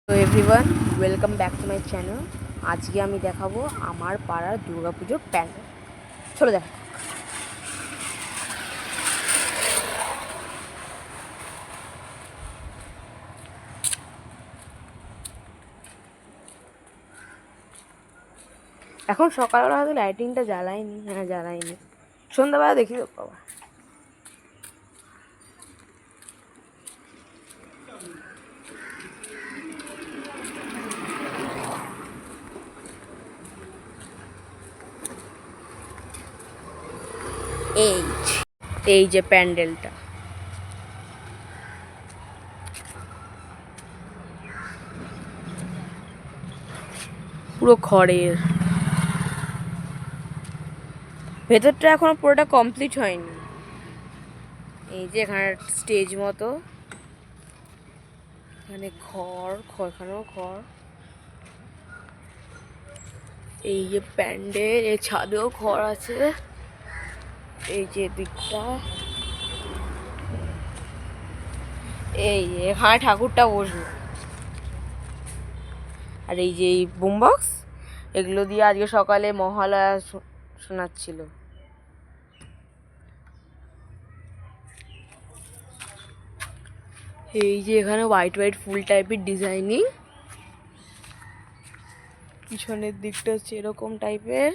তো everyone, welcome back to my channel. আজকে আমি দেখাবো আমার পাড়ার দুর্গাপুজোর প্যান্ডেল। চলো দেখ। এখন সকালবেলা হয়তো লাইটিংটা জ্বালাইনি, জ্বালাইনি, সন্ধ্যাবেলা দেখি তো বাবা। এই যে প্যান্ডেলটা, পুরো খড়ের। ভেতরটা এখনো পুরোটা কমপ্লিট হয়নি। এই যে এখানে স্টেজ মতো, এখানে এখানেও খড়। এই যে প্যান্ডেল, এই ছাদেও খড় আছে। এই যে দিকটা, এই এখানে ঠাকুরটা বসবে। আর এই যে এই বুম বক্স, এগুলো দিয়ে আজকে সকালে মহালয়া শোনাচ্ছিল। এই যে এখানে হোয়াইট হোয়াইট ফুল টাইপের ডিজাইনিং, পিছনের দিকটা হচ্ছে এরকম টাইপের।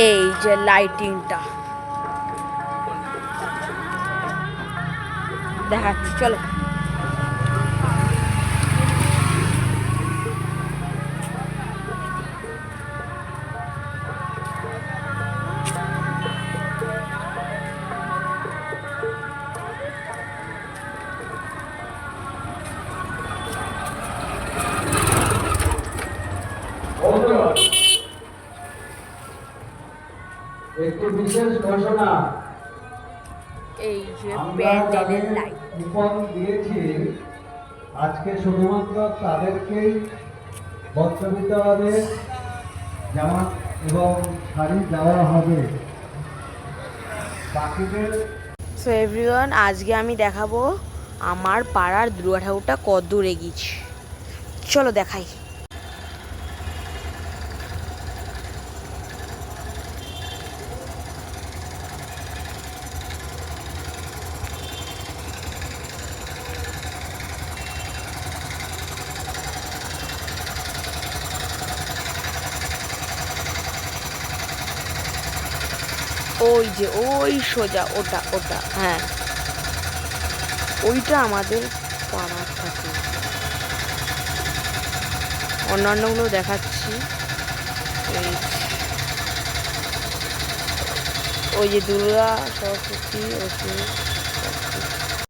এই যে লাইটিংটা দেখাচ্ছি, চলো। একটি বিশেষ ঘোষণা। এই যে প্যান্ডেলের লাইট কুপন দিয়েছি, আজকে শুধুমাত্র তাদেরকেই বস্ত্রবিতরণে জামা এবং শাড়ি দেওয়া হবে। বাকিদের সো এভরিওয়ান, আজকে আমি দেখাবো আমার পাড়ার দুর্গা ঠাকুরটা কতদূর এগিয়েছে। চলো দেখাই। ওই যে ওই সোজা, ওটা ওটা, হ্যাঁ, ওইটা আমাদের পাড়ার ঠাকুর। অন্যান্যগুলো দেখাচ্ছি। এই ওই যে দুর্গা, সরস্বতী, অসুর।